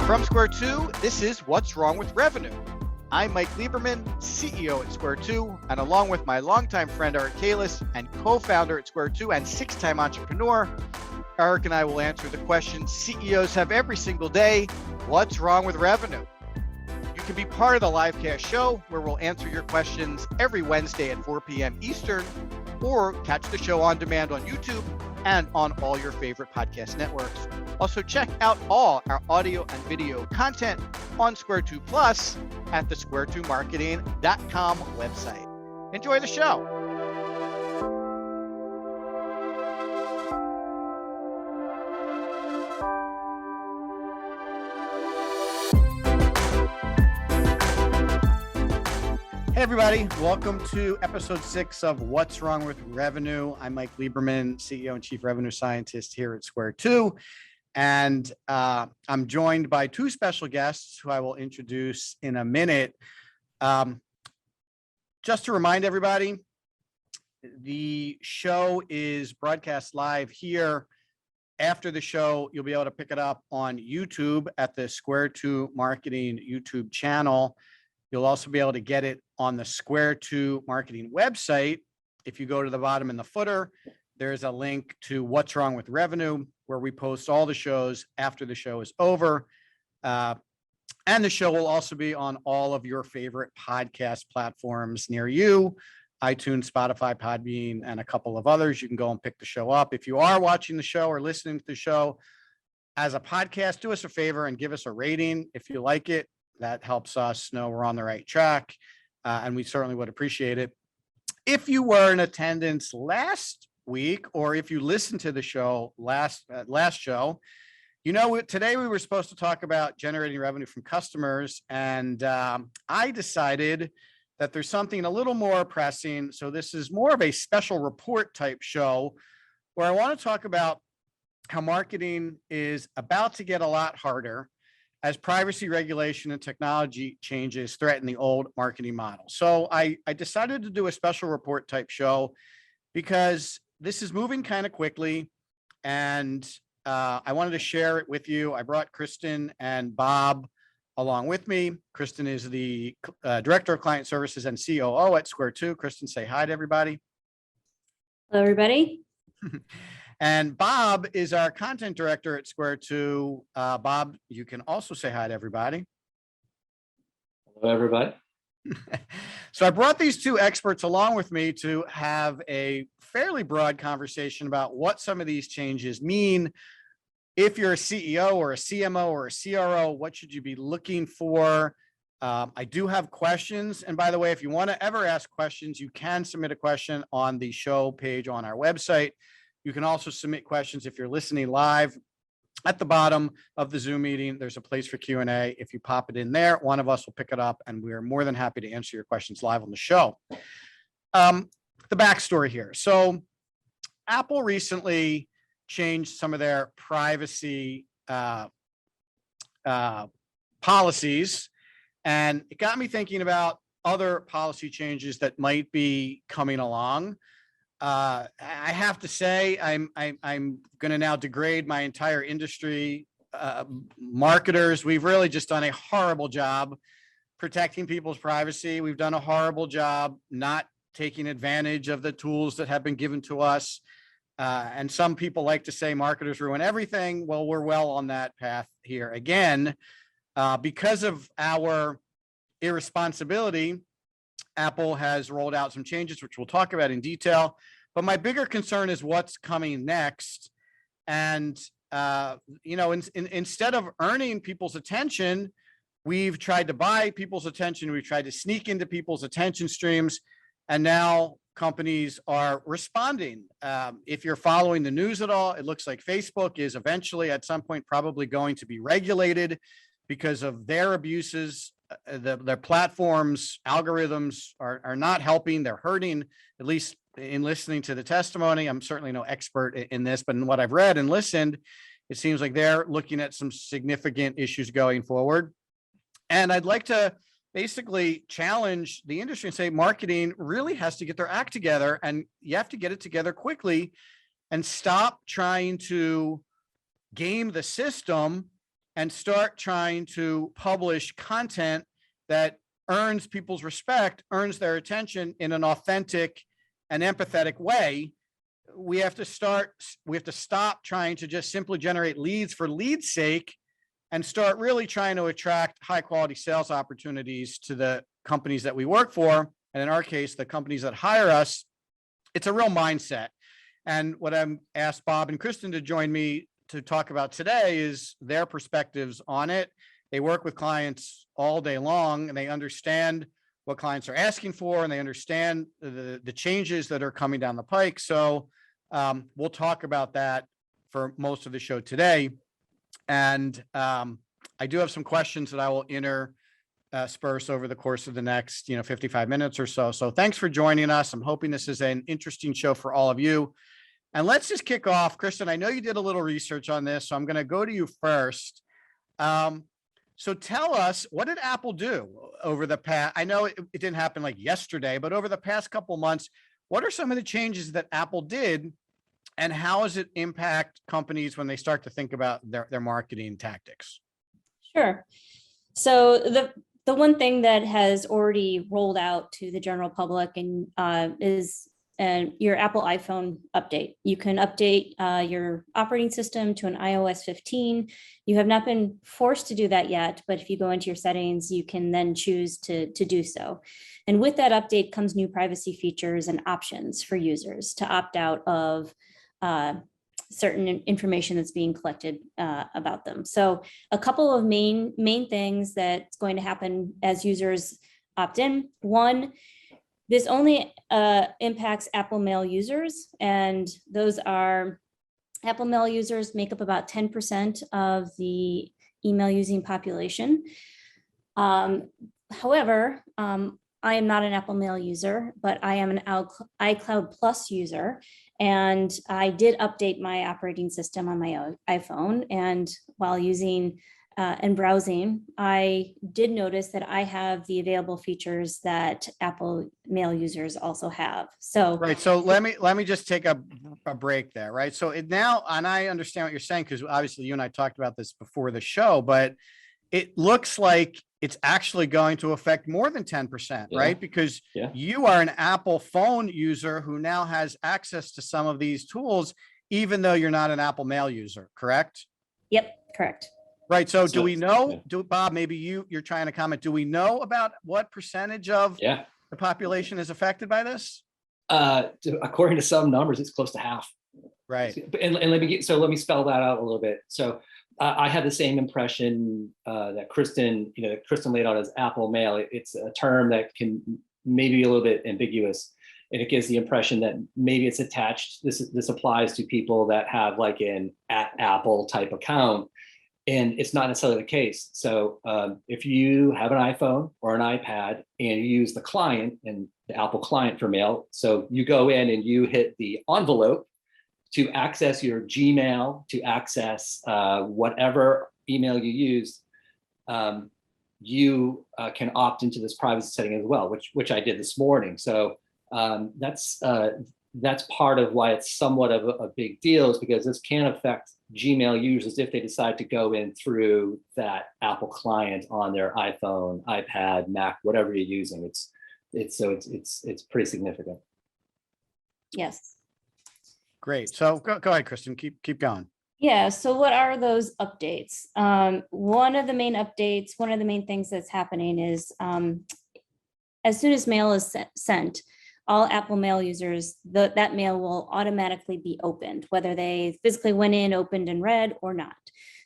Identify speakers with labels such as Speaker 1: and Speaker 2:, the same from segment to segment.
Speaker 1: From Square 2, this is What's Wrong with Revenue. I'm Mike Lieberman, CEO at Square 2, and along with my longtime friend Eric Kalis and co-founder at Square 2 and six-time entrepreneur, Eric and I will answer the questions CEOs have every single day: what's wrong with revenue? You can be part of the live cast show where we'll answer your questions every Wednesday at 4 p.m. Eastern, or catch the show on demand on YouTube and on all your favorite podcast networks. Also, check out all our audio and video content on Square 2 Plus at the square2marketing.com website. Enjoy the show. Hey everybody, welcome to episode 6 of What's Wrong with Revenue. I'm Mike Lieberman, CEO and Chief Revenue Scientist here at Square 2. And I'm joined by two special guests who I will introduce in a minute. Just to remind everybody, the show is broadcast live here. After the show, you'll be able to pick it up on YouTube at the Square 2 Marketing YouTube channel. You'll also be able to get it on the Square 2 Marketing website. If you go to the bottom in the footer, there's a link to What's Wrong with Revenue, where we post all the shows after the show is over. And the show will also be on all of your favorite podcast platforms near you: iTunes, Spotify, Podbean, and a couple of others. You can go and pick the show up. If you are watching the show or listening to the show as a podcast, do us a favor and give us a rating if you like it. That helps us know we're on the right track, and we certainly would appreciate it. If you were in attendance last week, or if you listened to the show last show, you know, today we were supposed to talk about generating revenue from customers, and I decided that there's something a little more pressing. So this is more of a special report type show where I want to talk about how marketing is about to get a lot harder as privacy regulation and technology changes threaten the old marketing model. So I decided to do a special report type show because this is moving kind of quickly, and I wanted to share it with you. I brought Kristen and Bob along with me. Kristen is the Director of Client Services and COO at Square 2. Kristen, say hi to everybody.
Speaker 2: Hello, everybody.
Speaker 1: And Bob is our Content Director at Square 2. Bob, you can also say hi to everybody.
Speaker 3: Hello, everybody.
Speaker 1: So I brought these two experts along with me to have a fairly broad conversation about what some of these changes mean. If you're a CEO or a CMO or a CRO, what should you be looking for? I do have questions. And by the way, if you want to ever ask questions, you can submit a question on the show page on our website. You can also submit questions if you're listening live. At the bottom of the Zoom meeting, there's a place for Q&A. If you pop it in there, one of us will pick it up, and we're more than happy to answer your questions live on the show. The backstory here. So Apple recently changed some of their privacy policies, and it got me thinking about other policy changes that might be coming along. I have to say, I'm going to now degrade my entire industry. Marketers, we've really just done a horrible job protecting people's privacy. We've done a horrible job not taking advantage of the tools that have been given to us. And some people like to say marketers ruin everything. Well, we're well on that path here again. Because of our irresponsibility, Apple has rolled out some changes, which we'll talk about in detail. But my bigger concern is what's coming next. And, instead of earning people's attention, we've tried to buy people's attention. We've tried to sneak into people's attention streams. And now companies are responding. If you're following the news at all, it looks like Facebook is eventually at some point probably going to be regulated because of their abuses. Their platforms, algorithms are not helping. They're hurting, at least in listening to the testimony. I'm certainly no expert in this, but in what I've read and listened, it seems like they're looking at some significant issues going forward. And I'd like to basically challenge the industry and say marketing really has to get their act together, and you have to get it together quickly and stop trying to game the system and start trying to publish content that earns people's respect, earns their attention in an authentic and empathetic way. We have to stop trying to just simply generate leads for lead's sake and start really trying to attract high quality sales opportunities to the companies that we work for. And in our case, the companies that hire us. It's a real mindset. And what I'm asked Bob and Kristen to join me to talk about today is their perspectives on it. They work with clients all day long and they understand what clients are asking for and they understand the changes that are coming down the pike. So we'll talk about that for most of the show today. And I do have some questions that I will intersperse over the course of the next 55 minutes or so. So thanks for joining us. I'm hoping this is an interesting show for all of you. And let's just kick off. Kristen, I know you did a little research on this, so I'm going to go to you first. So tell us, what did Apple do over the past, I know it didn't happen like yesterday, but over the past couple months, what are some of the changes that Apple did and how does it impact companies when they start to think about their marketing tactics?
Speaker 2: Sure. So the one thing that has already rolled out to the general public and is your Apple iPhone update. You can update your operating system to an iOS 15. You have not been forced to do that yet, but if you go into your settings, you can then choose to do so. And with that update comes new privacy features and options for users to opt out of certain information that's being collected about them. So a couple of main things that's going to happen as users opt in. One, this only impacts Apple Mail users, and those are Apple Mail users make up about 10% of the email using population. However, I am not an Apple Mail user, but I am an iCloud Plus user, and I did update my operating system on my iPhone, and while using and browsing, I did notice that I have the available features that Apple Mail users also have. So
Speaker 1: right. So let me just take a break there. Right. So now, and I understand what you're saying, because obviously you and I talked about this before the show, but it looks like it's actually going to affect more than 10%, right? Because you are an Apple phone user who now has access to some of these tools, even though you're not an Apple Mail user, correct?
Speaker 2: Yep, correct.
Speaker 1: Right. So do we know, Bob, maybe you're trying to comment, do we know about what percentage of the population is affected by this?
Speaker 3: According to some numbers, it's close to half.
Speaker 1: Right.
Speaker 3: And let me spell that out a little bit. So I had the same impression that Kristen laid out as Apple Mail. It's a term that can maybe be a little bit ambiguous, and it gives the impression that maybe it's attached. This applies to people that have like an @Apple type account, and it's not necessarily the case. So if you have an iPhone or an iPad and you use the client and the Apple client for mail, so you go in and you hit the envelope to access your Gmail, to access whatever email you use, you can opt into this privacy setting as well, which I did this morning. So that's part of why it's somewhat of a big deal, is because this can affect Gmail users if they decide to go in through that Apple client on their iPhone, iPad, Mac, whatever you're using. It's pretty significant.
Speaker 2: Yes.
Speaker 1: Great. So go ahead, Kristen. Keep going.
Speaker 2: Yeah. So what are those updates? One of the main things that's happening is as soon as mail is sent, all Apple Mail users, that mail will automatically be opened, whether they physically went in, opened and read or not.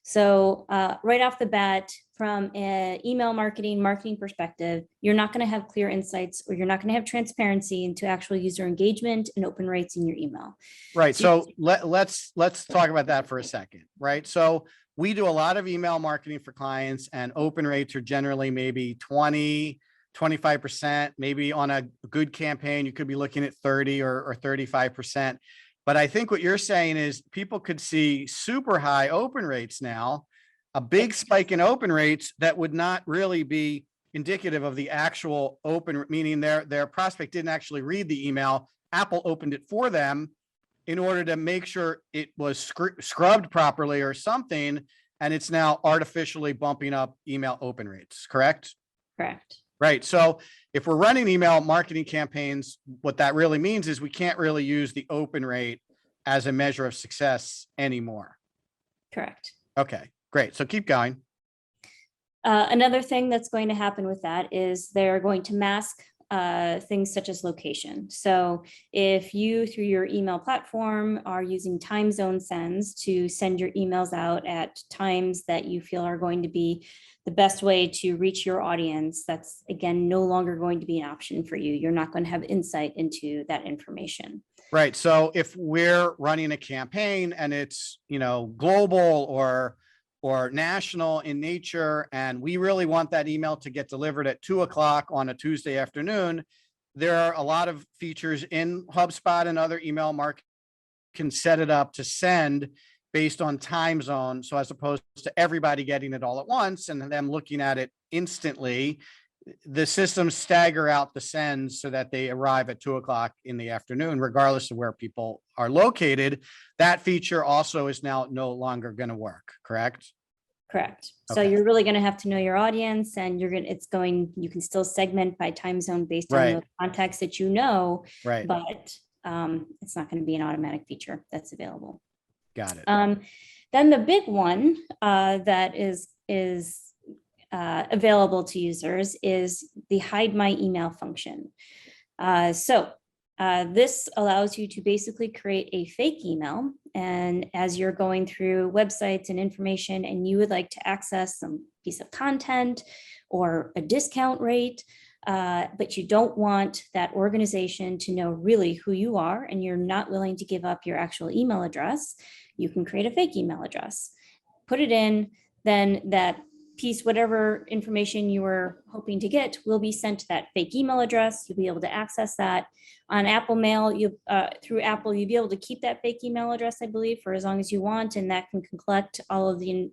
Speaker 2: So right off the bat, from an email marketing perspective, you're not going to have clear insights, or you're not going to have transparency into actual user engagement and open rates in your email.
Speaker 1: Right. So let's talk about that for a second. Right. So we do a lot of email marketing for clients, and open rates are generally maybe 25%, maybe on a good campaign, you could be looking at 30 or 35%. But I think what you're saying is people could see super high open rates now, a big spike in open rates that would not really be indicative of the actual open, meaning their prospect didn't actually read the email. Apple opened it for them in order to make sure it was scrubbed properly or something. and it's now artificially bumping up email open rates, correct?
Speaker 2: Correct.
Speaker 1: Right. So if we're running email marketing campaigns, what that really means is we can't really use the open rate as a measure of success anymore.
Speaker 2: Correct.
Speaker 1: Okay, great. So keep going.
Speaker 2: Another thing that's going to happen with that is they're going to mask things such as location. So if you, through your email platform, are using time zone sends to send your emails out at times that you feel are going to be the best way to reach your audience, that's again no longer going to be an option for you. You're not going to have insight into that information.
Speaker 1: Right. So if we're running a campaign and it's, global or national in nature, and we really want that email to get delivered at 2:00 on a Tuesday afternoon, there are a lot of features in HubSpot and other email marketing can set it up to send based on time zone. So as opposed to everybody getting it all at once and them looking at it instantly, the systems stagger out the sends so that they arrive at 2:00 in the afternoon, regardless of where people are located. That feature also is now no longer going to work, correct?
Speaker 2: Correct. So
Speaker 1: Okay.
Speaker 2: you're really going to have to know your audience, and you can still segment by time zone based on
Speaker 1: Right.
Speaker 2: the contacts that you know,
Speaker 1: Right.
Speaker 2: but it's not going to be an automatic feature that's available.
Speaker 1: Got it.
Speaker 2: Then the big one that is available to users is the hide my email function. This allows you to basically create a fake email. And as you're going through websites and information and you would like to access some piece of content or a discount rate, but you don't want that organization to know really who you are and you're not willing to give up your actual email address, you can create a fake email address, put it in, then that piece, whatever information you were hoping to get, will be sent to that fake email address. You'll be able to access that on Apple Mail. Through Apple, you'll be able to keep that fake email address, I believe, for as long as you want, and that can collect all of the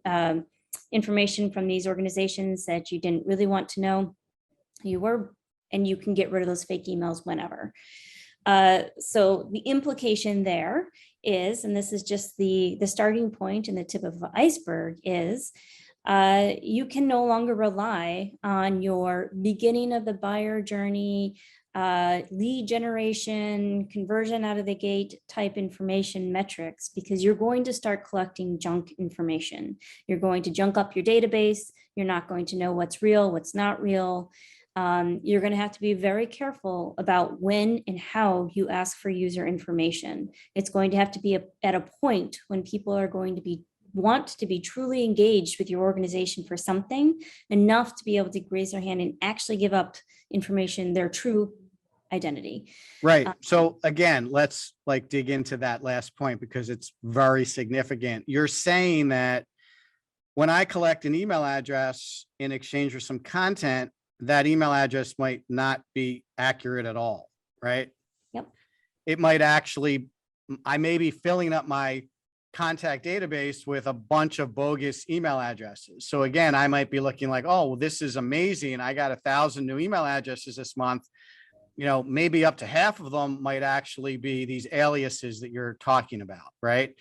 Speaker 2: information from these organizations that you didn't really want to know and you can get rid of those fake emails whenever. So the implication there is, and this is just the starting point and the tip of the iceberg, is you can no longer rely on your beginning of the buyer journey, lead generation, conversion out of the gate type information metrics, because you're going to start collecting junk information. You're going to junk up your database. You're not going to know what's real, what's not real. You're going to have to be very careful about when and how you ask for user information. It's going to have to be at a point when people are going to want to be truly engaged with your organization for something enough to be able to raise their hand and actually give up information, their true identity.
Speaker 1: Right. So again, let's dig into that last point because it's very significant. You're saying that when I collect an email address in exchange for some content, that email address might not be accurate at all, right?
Speaker 2: Yep.
Speaker 1: It might actually, I may be filling up my contact database with a bunch of bogus email addresses. So again, I might be looking like, oh, well, this is amazing. I got 1,000 new email addresses this month. Maybe up to half of them might actually be these aliases that you're talking about, right?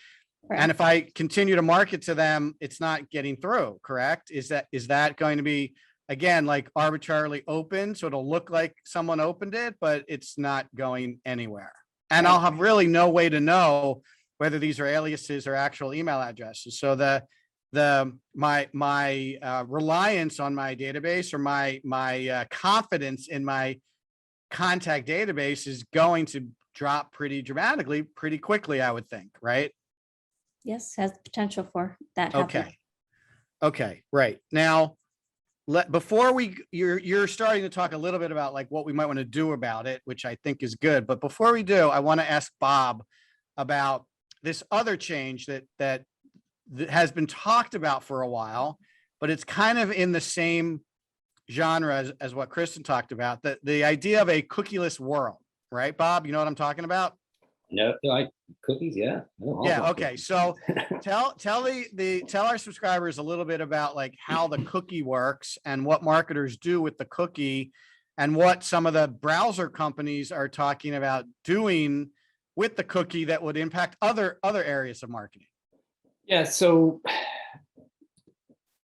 Speaker 2: Correct.
Speaker 1: And if I continue to market to them, it's not getting through, correct? Is that going to be, again, like arbitrarily open, so it'll look like someone opened it, but it's not going anywhere? And
Speaker 2: Right.
Speaker 1: I'll have really no way to know whether these are aliases or actual email addresses. So my reliance on my database or my confidence in my contact database is going to drop pretty dramatically, pretty quickly, I would think, right?
Speaker 2: Yes, has the potential for that happening.
Speaker 1: Okay, right. Now, before you're starting to talk a little bit about like what we might want to do about it, which I think is good. But before we do, I want to ask Bob about this other change that has been talked about for a while, but it's kind of in the same genre as what Kristen talked about, the idea of a cookieless world, right, Bob? You know what I'm talking about?
Speaker 3: No, like cookies, yeah.
Speaker 1: Yeah. Okay. So tell our subscribers a little bit about like how the cookie works and what marketers do with the cookie and what some of the browser companies are talking about doing with the cookie that would impact other areas of marketing.
Speaker 3: Yeah. So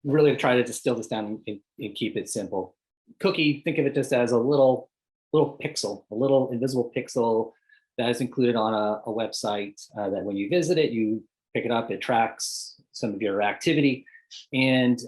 Speaker 3: really try to distill this down and keep it simple. Cookie, think of it just as a little pixel, a little invisible pixel that is included on a website that when you visit it, you pick it up, it tracks some of your activity. And,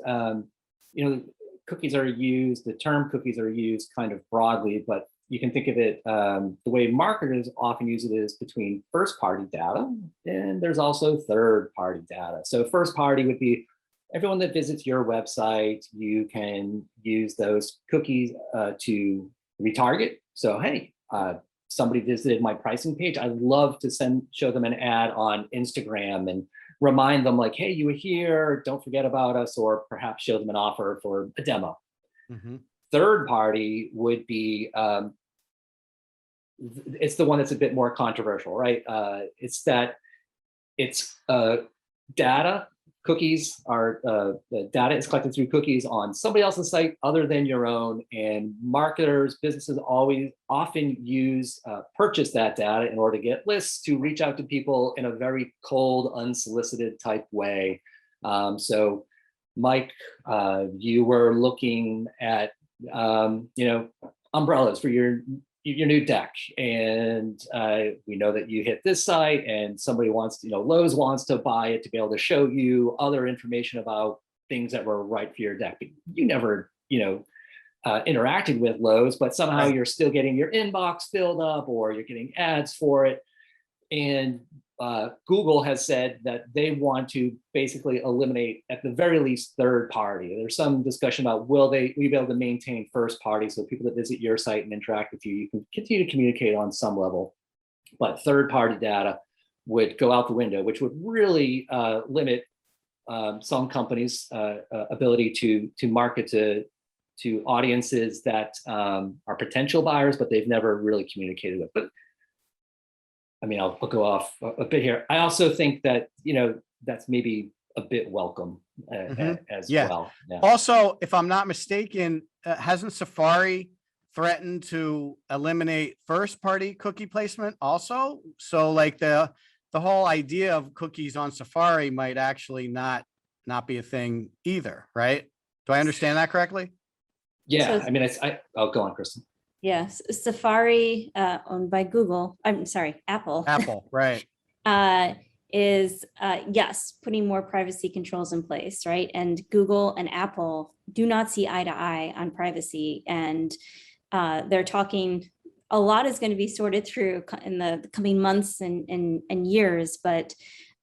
Speaker 3: cookies are used, the term cookies are used kind of broadly, but you can think of it, the way marketers often use it is between first party data, and there's also third party data. So first party would be everyone that visits your website. You can use those cookies to retarget. So, hey, somebody visited my pricing page. I'd love to show them an ad on Instagram and remind them like, hey, you were here, don't forget about us, or perhaps show them an offer for a demo.
Speaker 1: Mm-hmm.
Speaker 3: Third party would be, it's the one that's a bit more controversial, right? It's data. Cookies are, the data is collected through cookies on somebody else's site other than your own, and marketers, businesses often purchase that data in order to get lists, to reach out to people in a very cold, unsolicited type way. So Mike, you were looking at, umbrellas for your new deck, and we know that you hit this site and somebody wants, Lowe's wants to buy it to be able to show you other information about things that were right for your deck. You never, interacted with Lowe's, but somehow
Speaker 1: Right.
Speaker 3: You're still getting your inbox filled up, or you're getting ads for it. And Google has said that they want to basically eliminate, at the very least, third party. There's some discussion about will we be able to maintain first party, so people that visit your site and interact with you can continue to communicate on some level, but third party data would go out the window, which would really limit some companies' ability to market to audiences that are potential buyers, but they've never really communicated with. But I mean, I'll go off a bit here. I also think that, that's maybe a bit welcome as
Speaker 1: Yeah.
Speaker 3: well. Yeah.
Speaker 1: Also, if I'm not mistaken, hasn't Safari threatened to eliminate first party cookie placement also? So like the whole idea of cookies on Safari might actually not be a thing either, right? Do I understand that correctly?
Speaker 3: Yeah.
Speaker 2: So-
Speaker 3: I mean, I'll go on, Kristen.
Speaker 2: Yes, Safari, owned by Google, I'm sorry, Apple,
Speaker 1: Apple, right.
Speaker 2: is, yes, putting more privacy controls in place, right? And Google and Apple do not see eye to eye on privacy. And they're talking, a lot is going to be sorted through in the coming months and years, but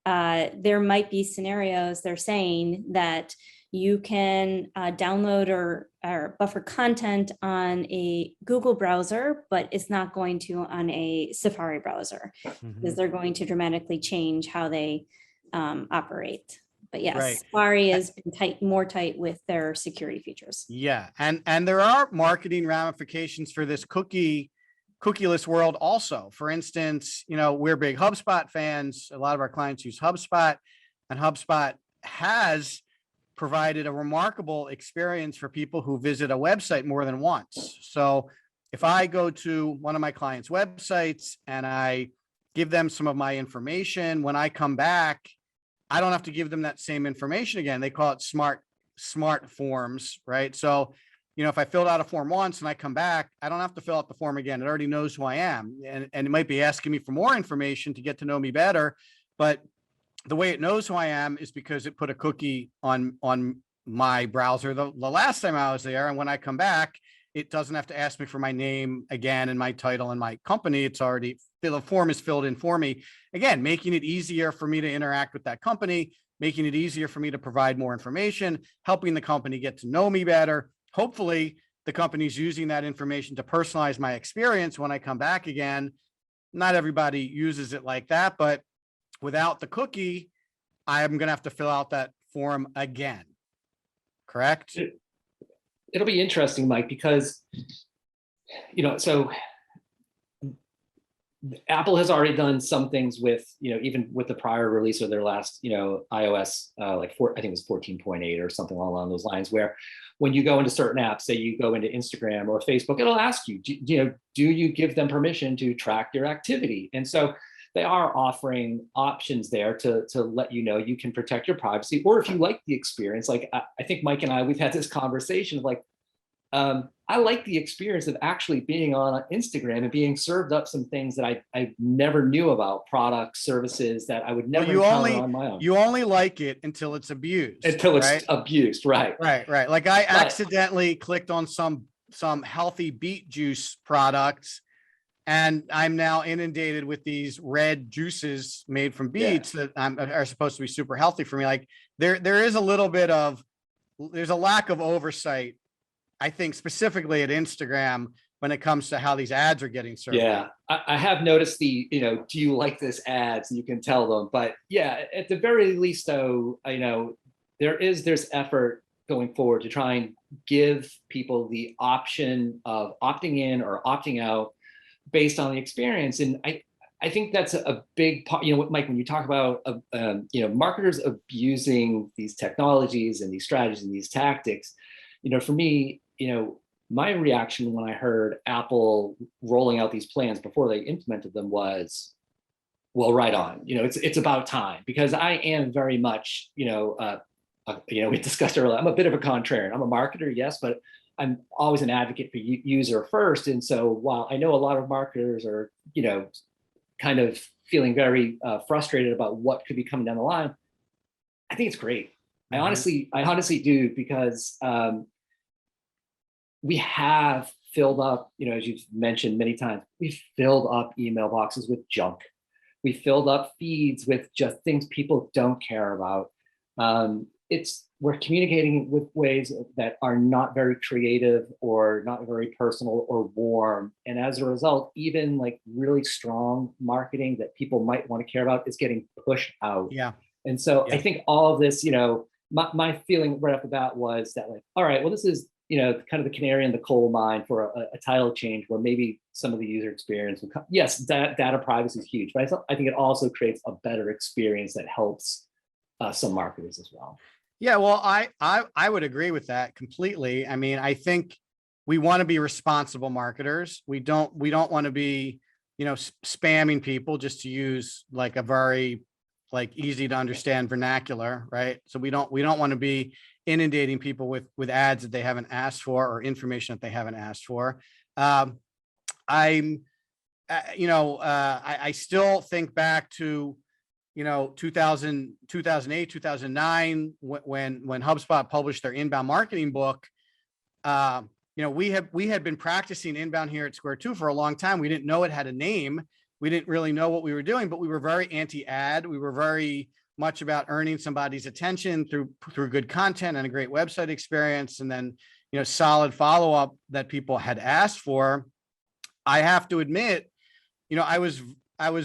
Speaker 2: there might be scenarios they're saying that you can download or buffer content on a Google browser, but it's not going to on a Safari browser, because they're going to dramatically change how they operate. But yes,
Speaker 1: Right.
Speaker 2: Safari has been more tight with their security features.
Speaker 1: Yeah. And there are marketing ramifications for this cookieless world also. For instance, we're big HubSpot fans. A lot of our clients use HubSpot, and HubSpot has provided a remarkable experience for people who visit a website more than once. So if I go to one of my clients' websites and I give them some of my information, when I come back, I don't have to give them that same information again. They call it smart forms, right? So, if I filled out a form once and I come back, I don't have to fill out the form again. It already knows who I am. And it might be asking me for more information to get to know me better, but the way it knows who I am is because it put a cookie on my browser the last time I was there. And when I come back, it doesn't have to ask me for my name again and my title and my company. It's already, the form is filled in for me. Again, making it easier for me to interact with that company, making it easier for me to provide more information, helping the company get to know me better. Hopefully the company's using that information to personalize my experience when I come back again. Not everybody uses it like that, but without the cookie, I'm going to have to fill out that form again. Correct?
Speaker 3: It'll be interesting, Mike, because, so Apple has already done some things with, even with the prior release of their last, iOS, I think it was 14.8 or something along those lines, where when you go into certain apps, say you go into Instagram or Facebook, it'll ask you, do you give them permission to track your activity? And so they are offering options there to let you know you can protect your privacy. Or if you like the experience, like I think Mike and I, we've had this conversation of like, I like the experience of actually being on Instagram and being served up some things that I never knew about, products, services that I would never encounter on my own.
Speaker 1: You only like it until it's abused.
Speaker 3: Until it's
Speaker 1: right?
Speaker 3: abused, right?
Speaker 1: Right. Like I accidentally clicked on some healthy beet juice products, and I'm now inundated with these red juices made from beets that are supposed to be super healthy for me. Like there is a little bit of, there's a lack of oversight, I think, specifically at Instagram when it comes to how these ads are getting served.
Speaker 3: Yeah, I have noticed the, do you like this ads? You can tell them, but yeah, at the very least though, there's effort going forward to try and give people the option of opting in or opting out based on the experience. And I think that's a big part, Mike, when you talk about, marketers abusing these technologies and these strategies and these tactics, for me, my reaction when I heard Apple rolling out these plans before they implemented them was, well, right on. It's about time, because I am very much, we discussed earlier, I'm a bit of a contrarian. I'm a marketer, yes, but I'm always an advocate for user first. And so while I know a lot of marketers are, kind of feeling very frustrated about what could be coming down the line, I think it's great. I honestly do, because we have filled up, as you've mentioned many times, we've filled up email boxes with junk. We filled up feeds with just things people don't care about. We're communicating with ways that are not very creative or not very personal or warm. And as a result, even like really strong marketing that people might want to care about is getting pushed out.
Speaker 1: Yeah.
Speaker 3: And so I think all of this, my feeling right off the bat was that, like, all right, well, this is, kind of the canary in the coal mine for a title change where maybe some of the user experience will come. Yes, data privacy is huge, but I think it also creates a better experience that helps some marketers as well.
Speaker 1: Yeah, well, I would agree with that completely. I mean, I think we want to be responsible marketers. We don't want to be, spamming people, just to use like a very like easy to understand vernacular, right? So we don't want to be inundating people with ads that they haven't asked for or information that they haven't asked for. I still think back to 2008, 2009, when HubSpot published their inbound marketing book. We had been practicing inbound here at Square 2 for a long time. We didn't know it had a name. We didn't really know what we were doing, but we were very anti-ad. We were very much about earning somebody's attention through good content and a great website experience, and then solid follow-up that people had asked for. I have to admit, I was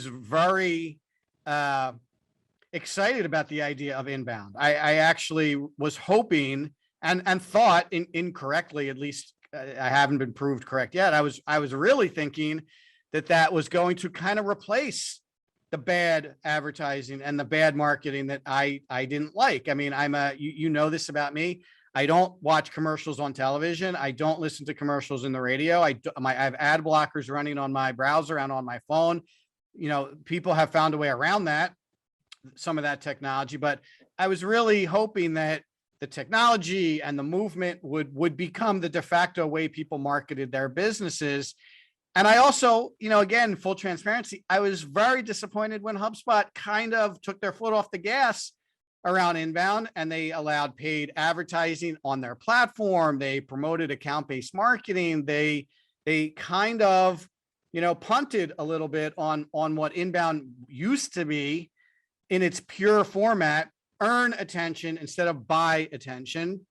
Speaker 1: very excited about the idea of inbound. I actually was hoping and thought incorrectly, at least I haven't been proved correct yet. I was really thinking that was going to kind of replace the bad advertising and the bad marketing that I didn't like. I mean, you know this about me. I don't watch commercials on television. I don't listen to commercials in the radio. I have ad blockers running on my browser and on my phone. People have found a way around that, some of that technology, but I was really hoping that the technology and the movement would become the de facto way people marketed their businesses. And I also, again, full transparency, I was very disappointed when HubSpot kind of took their foot off the gas around inbound, and they allowed paid advertising on their platform. They promoted account-based marketing. They kind of, punted a little bit on what inbound used to be in its pure format: earn attention instead of buy attention.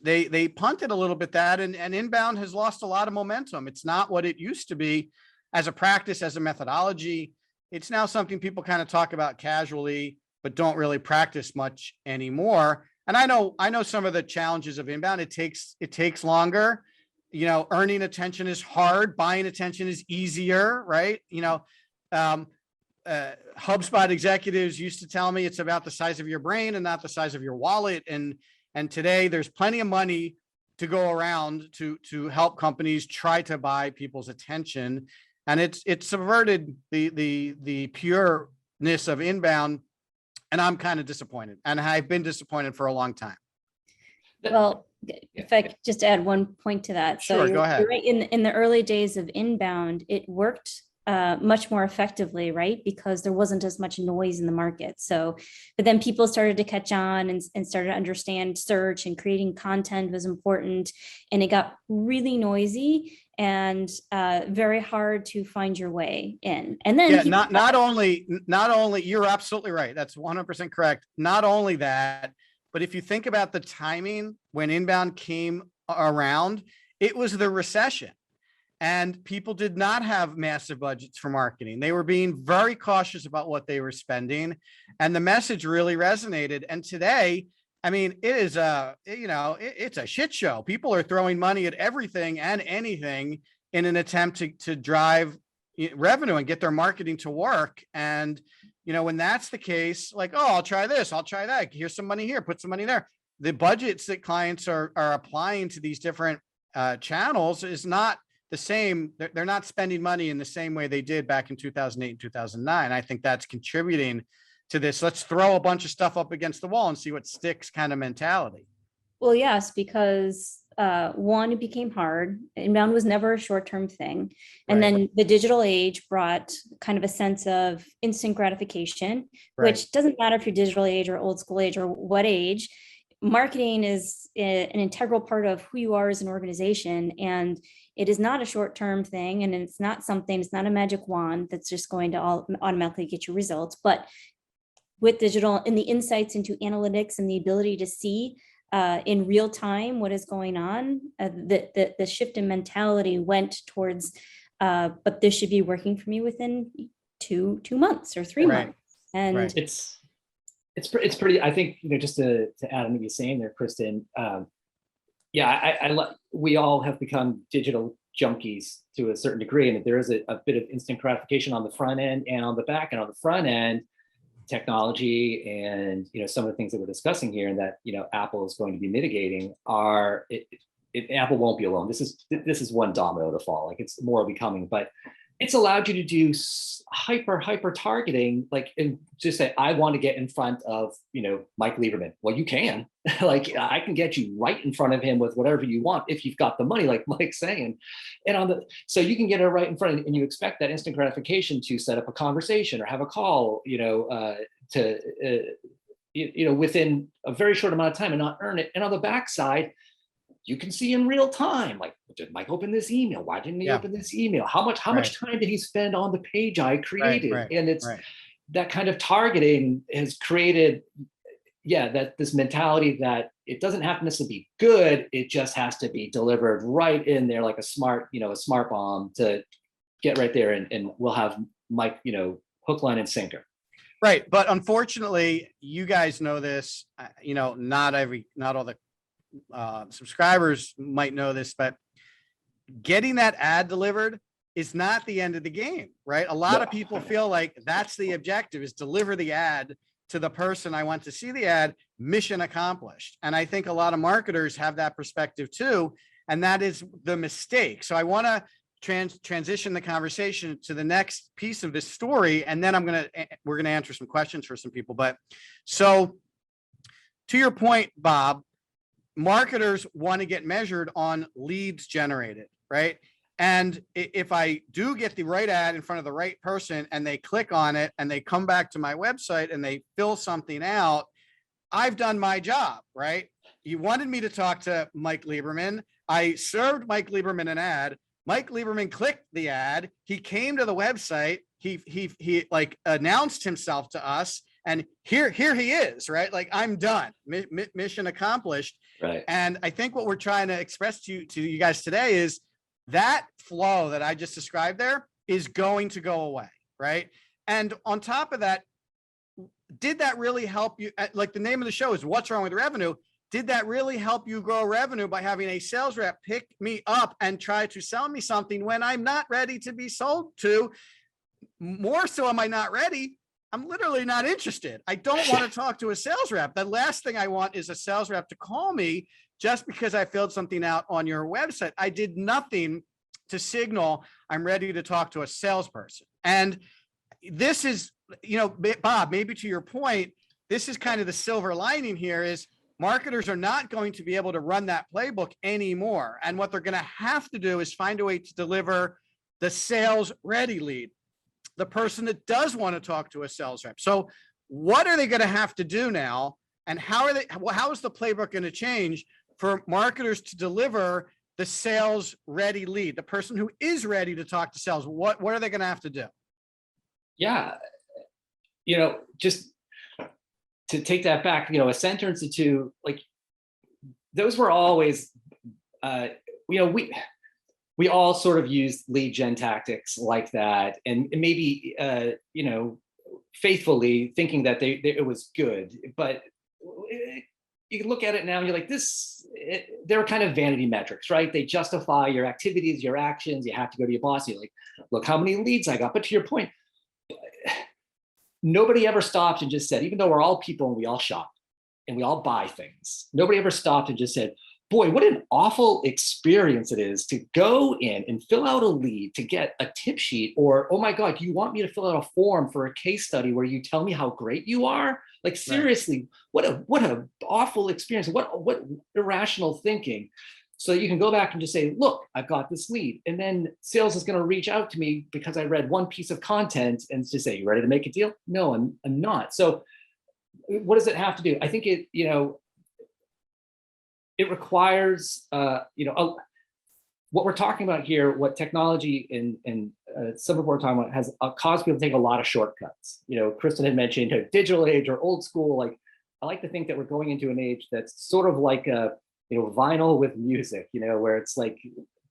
Speaker 1: They punted a little bit that, and inbound has lost a lot of momentum. It's not what it used to be as a practice, as a methodology. It's now something people kind of talk about casually, but don't really practice much anymore. And I know some of the challenges of inbound. It takes longer. Earning attention is hard. Buying attention is easier, right? HubSpot executives used to tell me it's about the size of your brain and not the size of your wallet. And today there's plenty of money to go around to help companies try to buy people's attention. and it's subverted the pureness of inbound. And I'm kind of disappointed, and I've been disappointed for a long time.
Speaker 2: Well, if I could just add one point to that. So
Speaker 1: Sure, go ahead.
Speaker 2: you're right. In the early days of inbound, it worked much more effectively, right? Because there wasn't as much noise in the market. So, but then people started to catch on and started to understand search, and creating content was important. And it got really noisy and very hard to find your way in. And then
Speaker 1: Yeah, not only you're absolutely right. That's 100% correct. Not only that, but if you think about the timing when inbound came around, it was the recession. And people did not have massive budgets for marketing. They were being very cautious about what they were spending. And the message really resonated. And today, I mean, it is it's a shit show. People are throwing money at everything and anything in an attempt to drive revenue and get their marketing to work. And, when that's the case, like, oh, I'll try this, I'll try that. Here's some money here, put some money there. The budgets that clients are applying to these different channels is not the same. They're not spending money in the same way they did back in 2008 and 2009. I think that's contributing to this. Let's throw a bunch of stuff up against the wall and see what sticks kind of mentality.
Speaker 2: Well, yes, because one, it became hard. Inbound was never a short-term thing. And
Speaker 1: Right.
Speaker 2: then the digital age brought kind of a sense of instant gratification,
Speaker 1: Right.
Speaker 2: which doesn't matter if you're digital age or old school age or what age. Marketing is an integral part of who you are as an organization. And it is not a short-term thing. And it's not a magic wand that's just going to automatically get you results. But with digital and the insights into analytics and the ability to see in real time what is going on, the shift in mentality went towards, but this should be working for me within two months or 3
Speaker 1: Right.
Speaker 2: months. And
Speaker 1: Right.
Speaker 3: It's pretty, I think, just to add on what you're saying there, Kristen, we all have become digital junkies to a certain degree, and there is a bit of instant gratification on the front end and on the back end. On the front end, technology and some of the things that we're discussing here and that Apple is going to be mitigating are Apple won't be alone. This is one domino to fall. Like, it's more becoming, but it's allowed you to do hyper targeting, like, and just say, I want to get in front of Mike Lieberman. Well, you can. Like, I can get you right in front of him with whatever you want if you've got the money, like Mike's saying. And so you can get it right in front of, and you expect that instant gratification to set up a conversation or have a call, within a very short amount of time and not earn it. And on the backside, you can see in real time, like, did Mike open this email? Why didn't he open this email? How much time did he spend on the page I created?
Speaker 1: Right.
Speaker 3: And it's that kind of targeting has created, that this mentality that it doesn't have to necessarily be good. It just has to be delivered right in there, like a smart bomb to get right there. And we'll have Mike, hook, line, and sinker.
Speaker 1: Right. But unfortunately, you guys know this, not all the subscribers might know this, but getting that ad delivered is not the end of the game, right? A lot of people feel like that's the objective, is deliver the ad to the person I want to see the ad, mission accomplished. And I think a lot of marketers have that perspective too, and that is the mistake. So I want to transition the conversation to the next piece of this story, and then we're going to answer some questions for some people. But so to your point, Bob, marketers want to get measured on leads generated, right? And if I do get the right ad in front of the right person and they click on it and they come back to my website and they fill something out, I've done my job, right? You wanted me to talk to Mike Lieberman. I served Mike Lieberman an ad. Mike Lieberman clicked the ad. He came to the website. He like announced himself to us. And here he is, right? Like, I'm done, mission accomplished.
Speaker 3: Right.
Speaker 1: And I think what we're trying to express to you guys today is that flow that I just described there is going to go away, right? And on top of that, did that really help you? Like, the name of the show is What's Wrong with Revenue. Did that really help you grow revenue by having a sales rep pick me up and try to sell me something when I'm not ready to be sold to? More so, am I not ready? I'm literally not interested. I don't want to talk to a sales rep. The last thing I want is a sales rep to call me just because I filled something out on your website. I did nothing to signal I'm ready to talk to a salesperson. And this is, Bob, maybe to your point, this is kind of the silver lining here is marketers are not going to be able to run that playbook anymore. And what they're going to have to do is find a way to deliver the sales ready lead, the person that does want to talk to a sales rep. So what are they going to have to do now? And how is the playbook going to change for marketers to deliver the sales ready lead, the person who is ready to talk to sales? What are they going to have to do?
Speaker 3: Yeah. Just to take that back, a sentence or two, like those were always, we all sort of used lead gen tactics like that, and maybe, faithfully thinking that it was good, but you can look at it now and you're like, they're kind of vanity metrics, right? They justify your activities, your actions. You have to go to your boss. You're like, look how many leads I got. But to your point, nobody ever stopped and just said, even though we're all people and we all shop and we all buy things, nobody ever stopped and just said, boy, what an awful experience it is to go in and fill out a lead to get a tip sheet, or, oh my God, you want me to fill out a form for a case study where you tell me how great you are? Like, seriously, right. what a awful experience. What irrational thinking. So you can go back and just say, look, I've got this lead. And then sales is going to reach out to me because I read one piece of content and just say, you ready to make a deal? No, I'm not. So what does it have to do? I think it requires, what we're talking about here, what technology and some of what we're talking about has caused people to take a lot of shortcuts. Kristen had mentioned digital age or old school. Like, I like to think that we're going into an age that's sort of like a, vinyl with music, where it's like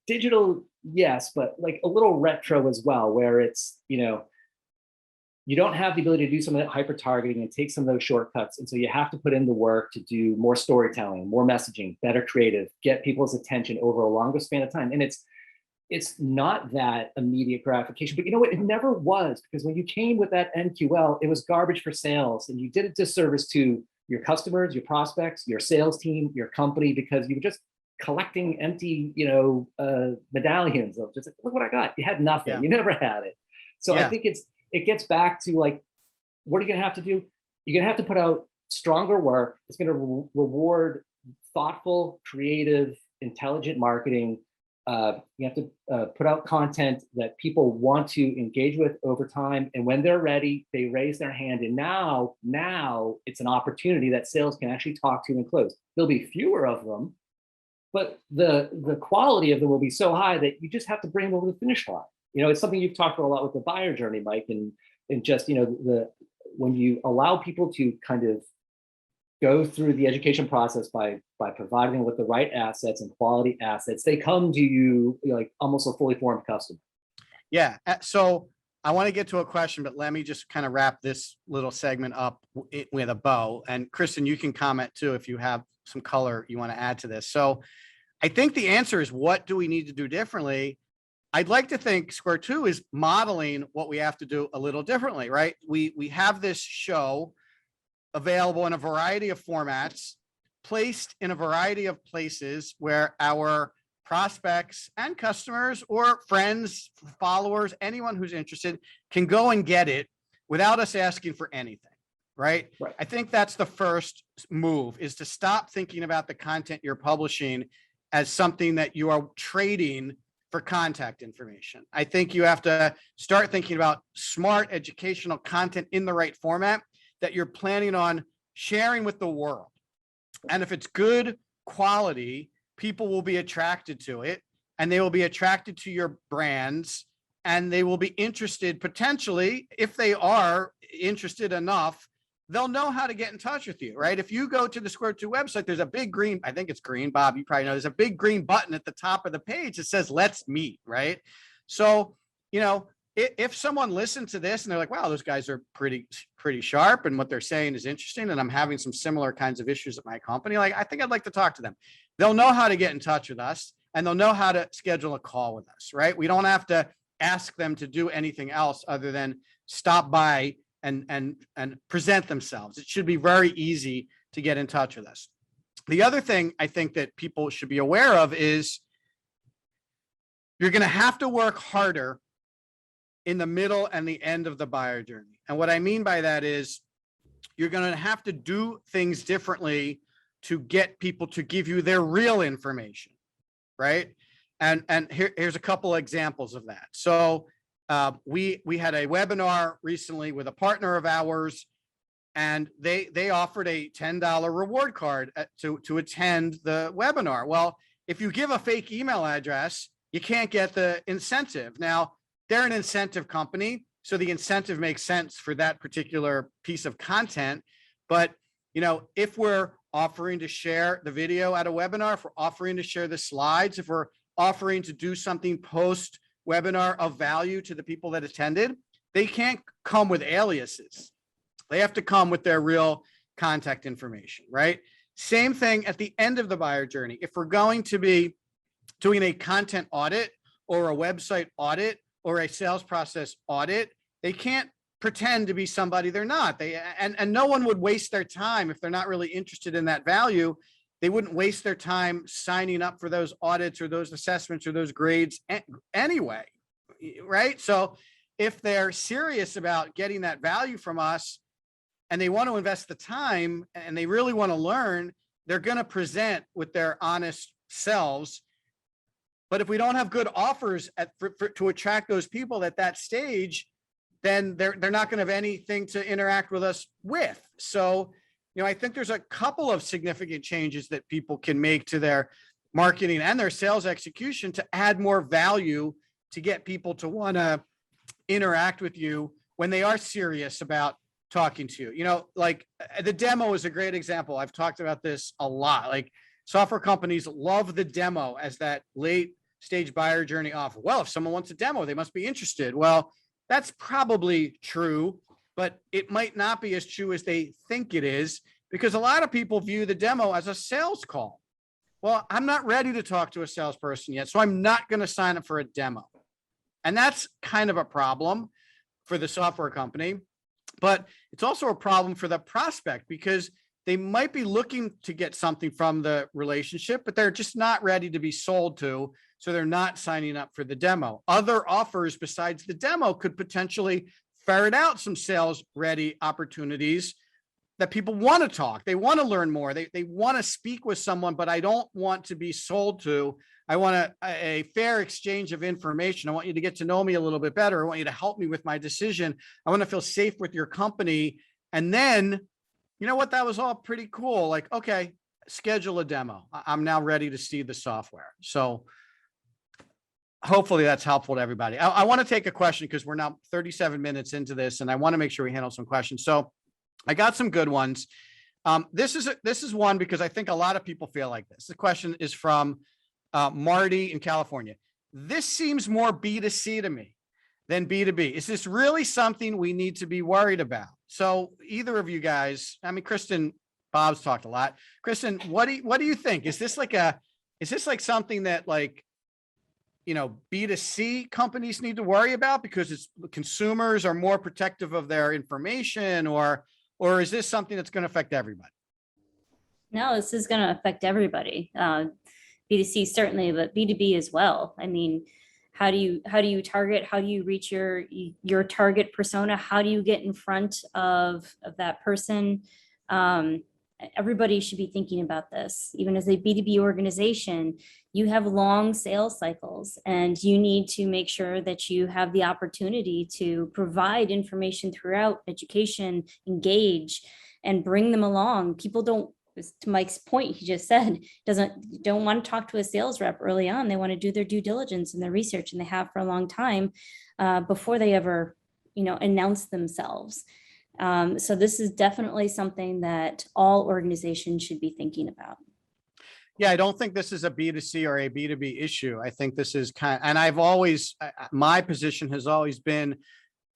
Speaker 3: digital, yes, but like a little retro as well, where it's, you don't have the ability to do some of that hyper targeting and take some of those shortcuts. And so you have to put in the work to do more storytelling, more messaging, better creative, get people's attention over a longer span of time. And it's not that immediate gratification, but you know what? It never was, because when you came with that NQL, it was garbage for sales, and you did a disservice to your customers, your prospects, your sales team, your company, because you were just collecting empty, medallions of just like, look what I got. You had nothing. Yeah. You never had it. So yeah. I think it gets back to like, what are you going to have to do? You're going to have to put out stronger work. It's going to reward thoughtful, creative, intelligent marketing. You have to put out content that people want to engage with over time. And when they're ready, they raise their hand. And now it's an opportunity that sales can actually talk to and close. There'll be fewer of them, but the quality of them will be so high that you just have to bring them over the finish line. It's something you've talked about a lot with the buyer journey, Mike, and just, when you allow people to kind of go through the education process by providing them with the right assets and quality assets, they come to you like almost a fully formed customer.
Speaker 1: Yeah. So I want to get to a question, but let me just kind of wrap this little segment up with a bow. And Kristen, you can comment too if you have some color you want to add to this. So I think the answer is, what do we need to do differently? I'd like to think Square Two is modeling what we have to do a little differently, right? We have this show available in a variety of formats, placed in a variety of places where our prospects and customers or friends, followers, anyone who's interested can go and get it without us asking for anything, right? I think that's the first move, is to stop thinking about the content you're publishing as something that you are trading for contact information. I think you have to start thinking about smart educational content in the right format that you're planning on sharing with the world. And if it's good quality, people will be attracted to it, and they will be attracted to your brands, and they will be interested, potentially, if they are interested enough, they'll know how to get in touch with you, right? If you go to the Square Two website, there's a big green, I think it's green, Bob, you probably know, there's a big green button at the top of the page that says, let's meet, right? So, if someone listened to this and they're like, wow, those guys are pretty sharp and what they're saying is interesting, and I'm having some similar kinds of issues at my company, like, I think I'd like to talk to them. They'll know how to get in touch with us, and they'll know how to schedule a call with us, right? We don't have to ask them to do anything else other than stop by and present themselves. It should be very easy to get in touch with us. The other thing I think that people should be aware of is you're going to have to work harder in the middle and the end of the buyer journey. And what I mean by that is you're going to have to do things differently to get people to give you their real information, right? And here's a couple examples of that. So we had a webinar recently with a partner of ours, and they offered a $10 reward card to attend the webinar. Well, if you give a fake email address, you can't get the incentive. Now, they're an incentive company, so the incentive makes sense for that particular piece of content. But, you know, if we're offering to share the video at a webinar, if we're offering to share the slides, if we're offering to do something post webinar of value to the people that attended, they can't come with aliases. They have to come with their real contact information, right? Same thing at the end of the buyer journey. If we're going to be doing a content audit or a website audit or a sales process audit, they can't pretend to be somebody they're not. And no one would waste their time if they're not really interested in that value. They wouldn't waste their time signing up for those audits or those assessments or those grades anyway, right? So if they're serious about getting that value from us and they want to invest the time and they really want to learn, they're going to present with their honest selves. But if we don't have good offers to attract those people at that stage, then they're not going to have anything to interact with us with. So, you know, I think there's a couple of significant changes that people can make to their marketing and their sales execution to add more value to get people to want to interact with you when they are serious about talking to you. You know, like the demo is a great example. I've talked about this a lot. Like software companies love the demo as that late stage buyer journey offer. Well, if someone wants a demo, they must be interested. Well, that's probably true, but it might not be as true as they think it is, because a lot of people view the demo as a sales call. Well, I'm not ready to talk to a salesperson yet, so I'm not going to sign up for a demo. And that's kind of a problem for the software company, but it's also a problem for the prospect because they might be looking to get something from the relationship, but they're just not ready to be sold to. So they're not signing up for the demo. Other offers besides the demo could potentially ferret out some sales ready opportunities that people want to talk. They want to learn more. They want to speak with someone, but I don't want to be sold to. I want a fair exchange of information. I want you to get to know me a little bit better. I want you to help me with my decision. I want to feel safe with your company. And then, you know what? That was all pretty cool. Like, okay, schedule a demo. I'm now ready to see the software. So hopefully that's helpful to everybody. I want to take a question because we're now 37 minutes into this and I want to make sure we handle some questions. So I got some good ones. This is one because I think a lot of people feel like this. The question is from Marty in California. This seems more B2C to me than B2B. Is this really something we need to be worried about? So either of you guys, I mean, Kristen, Bob's talked a lot. Kristen, what do you think? Is this like something that like, you know, B2C companies need to worry about because it's consumers are more protective of their information, or is this something that's going to affect everybody?
Speaker 2: No, this is going to affect everybody. B2C certainly, but B2B as well. I mean, how do you target? How do you reach your target persona? How do you get in front of that person? Everybody should be thinking about this. Even as a B2B organization, you have long sales cycles and you need to make sure that you have the opportunity to provide information throughout, education, engage, and bring them along. People don't, to Mike's point, he just said, don't want to talk to a sales rep early on. They want to do their due diligence and their research, and they have for a long time before they ever, announce themselves. So this is definitely something that all organizations should be thinking about.
Speaker 1: Yeah, I don't think this is a B2C or a B2B issue. I think this is and my position has always been,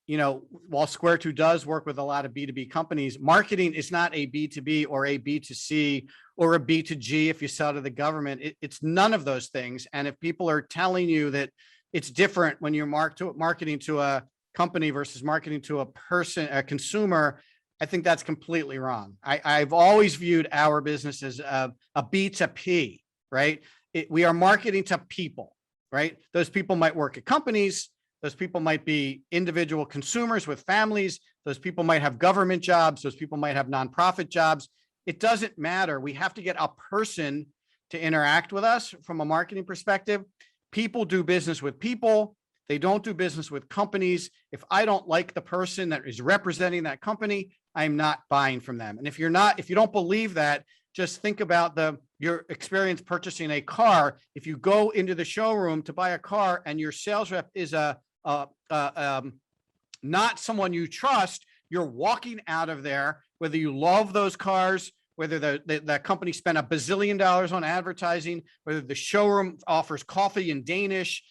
Speaker 1: while Square 2 does work with a lot of B2B companies, marketing is not a B2B or a B2C or a B2G. If you sell to the government, it's none of those things. And if people are telling you that it's different when you're marketing to a company versus marketing to a consumer, I think that's completely wrong. I've always viewed our business as a B2P, right? We are marketing to people, right? Those people might work at companies. Those people might be individual consumers with families. Those people might have government jobs. Those people might have nonprofit jobs. It doesn't matter. We have to get a person to interact with us from a marketing perspective. People do business with people. They don't do business with companies. If I don't like the person that is representing that company, I'm not buying from them. And if you don't believe that, just think about your experience purchasing a car. If you go into the showroom to buy a car and your sales rep is not someone you trust, you're walking out of there, whether you love those cars, whether the company spent $1 bazillion on advertising, whether the showroom offers coffee in Danish,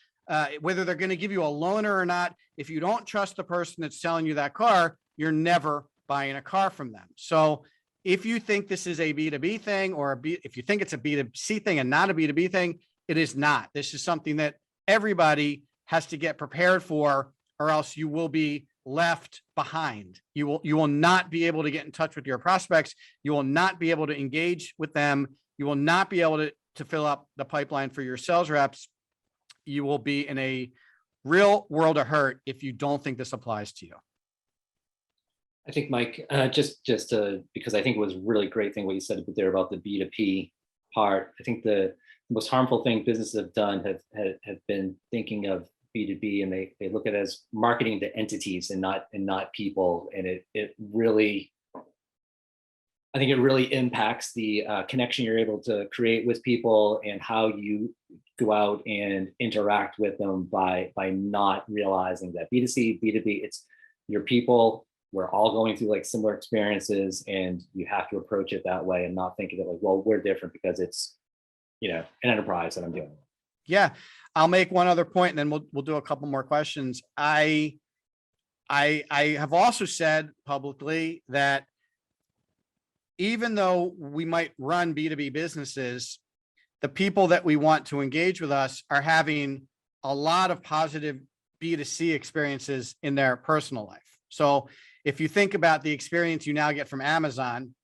Speaker 1: whether they're going to give you a loaner or not. If you don't trust the person that's selling you that car, you're never buying a car from them. So if you think this is a B2B thing, or if you think it's a B2C thing and not a B2B thing, it is not. This is something that everybody has to get prepared for, or else you will be left behind. You will not be able to get in touch with your prospects. You will not be able to engage with them. You will not be able to fill up the pipeline for your sales reps. You will be in a real world of hurt if you don't think this applies to you.
Speaker 3: I think, Mike, just because I think it was a really great thing what you said there about the B2P part. I think the most harmful thing businesses have done have been thinking of B2B, and they look at it as marketing to entities and not people. And it really, I think it really impacts the connection you're able to create with people and how you go out and interact with them by not realizing that B2C, B2B, it's your people. We're all going through like similar experiences, and you have to approach it that way and not think of it like, well, we're different because it's, an enterprise that I'm doing.
Speaker 1: Yeah. I'll make one other point and then we'll do a couple more questions. I have also said publicly that even though we might run B2B businesses, the people that we want to engage with us are having a lot of positive B2C experiences in their personal life. So if you think about the experience you now get from Amazon,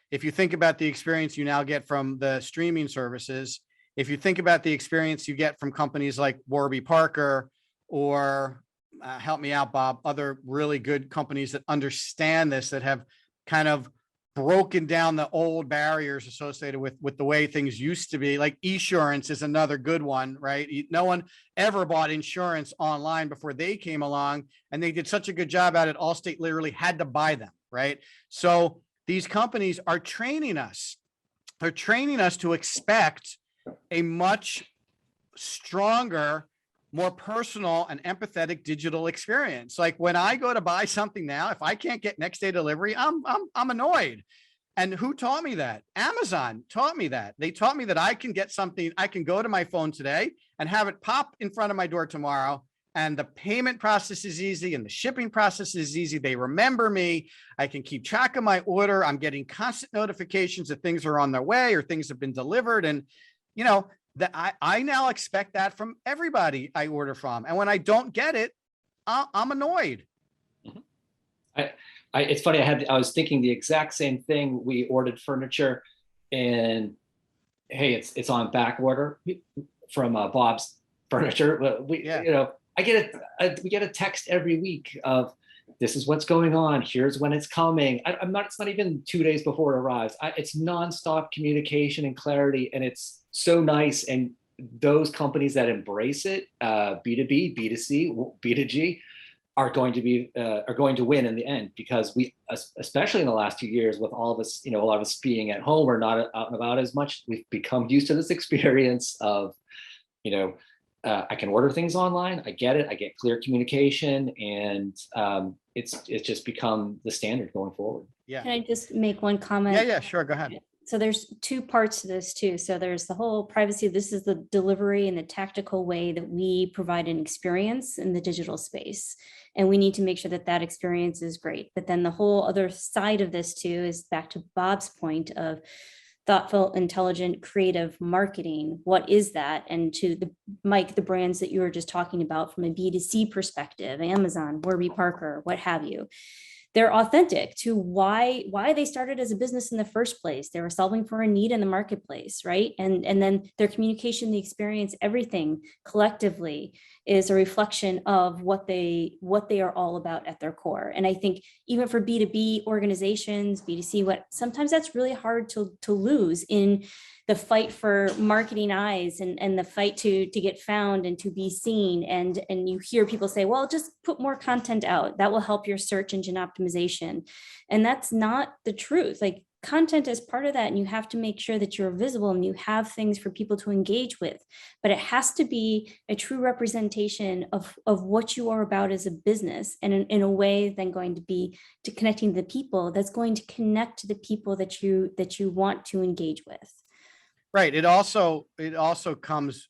Speaker 1: if you think about the experience you now get from the streaming services, if you think about the experience you get from companies like Warby Parker or help me out, Bob, other really good companies that understand this, that have kind of broken down the old barriers associated with the way things used to be. Like Esurance is another good one, right? No one ever bought insurance online before they came along, and they did such a good job at it. Allstate literally had to buy them, right? So these companies are training us. They're training us to expect a much stronger, more personal and empathetic digital experience. Like when I go to buy something now, if I can't get next day delivery, I'm annoyed. And who taught me that? Amazon taught me that. They taught me that I can get something, I can go to my phone today and have it pop in front of my door tomorrow. And the payment process is easy and the shipping process is easy. They remember me. I can keep track of my order. I'm getting constant notifications that things are on their way or things have been delivered. And that I now expect that from everybody I order from. And when I don't get it, I'm annoyed.
Speaker 3: It's funny. I was thinking the exact same thing. We ordered furniture, and hey, it's on back order from Bob's Furniture. We get a text every week of, this is what's going on. Here's when it's coming. It's not even 2 days before it arrives. It's nonstop communication and clarity, and it's so nice. And those companies that embrace it, B2B, B2C, B2G, are going to win in the end, because we, especially in the last 2 years, with all of us, a lot of us being at home or not out and about as much, we've become used to this experience of, I can order things online. I get it. I get clear communication, and it's just become the standard going forward.
Speaker 1: Yeah.
Speaker 2: Can I just make one comment?
Speaker 1: Yeah, sure. Go ahead.
Speaker 2: So there's two parts to this too. So there's the whole privacy. This is the delivery and the tactical way that we provide an experience in the digital space. And we need to make sure that that experience is great. But then the whole other side of this too is back to Bob's point of thoughtful, intelligent, creative marketing. What is that? And to Mike, the brands that you were just talking about from a B2C perspective, Amazon, Warby Parker, what have you. they're authentic to why they started as a business in the first place. They were solving for a need in the marketplace, right? And then their communication, the experience, everything collectively is a reflection of what they are all about at their core. And I think even for B2B organizations, B2C, sometimes that's really hard to lose in the fight for marketing eyes and the fight to get found and to be seen. And you hear people say, well, just put more content out. That will help your search engine optimization. And that's not the truth. Like, content is part of that, and you have to make sure that you're visible and you have things for people to engage with. But it has to be a true representation of what you are about as a business, and in a way then going to be to connecting the people that's going to connect to the people that you want to engage with.
Speaker 1: Right. It also comes,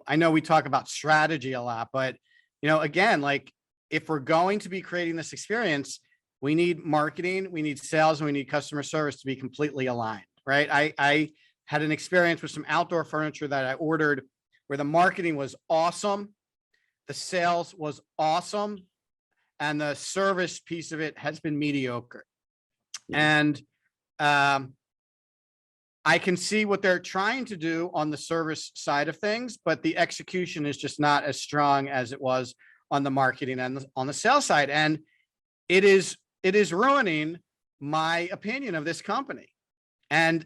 Speaker 1: I know we talk about strategy a lot, but, again, like, if we're going to be creating this experience, we need marketing, we need sales, and we need customer service to be completely aligned, right? I had an experience with some outdoor furniture that I ordered where the marketing was awesome, the sales was awesome, and the service piece of it has been mediocre. And I can see what they're trying to do on the service side of things, but the execution is just not as strong as it was on the marketing and on the sales side. And it is ruining my opinion of this company. And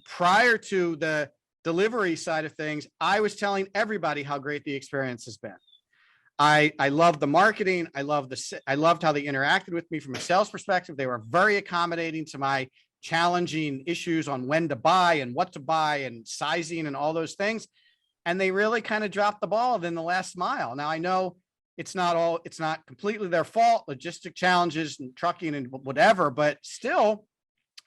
Speaker 1: prior to the delivery side of things, I was telling everybody how great the experience has been. I loved the marketing. I loved how they interacted with me from a sales perspective. They were very accommodating to my challenging issues on when to buy and what to buy and sizing and all those things. And they really kind of dropped the ball in the last mile. Now, I know it's not completely their fault, logistic challenges and trucking and whatever, but still,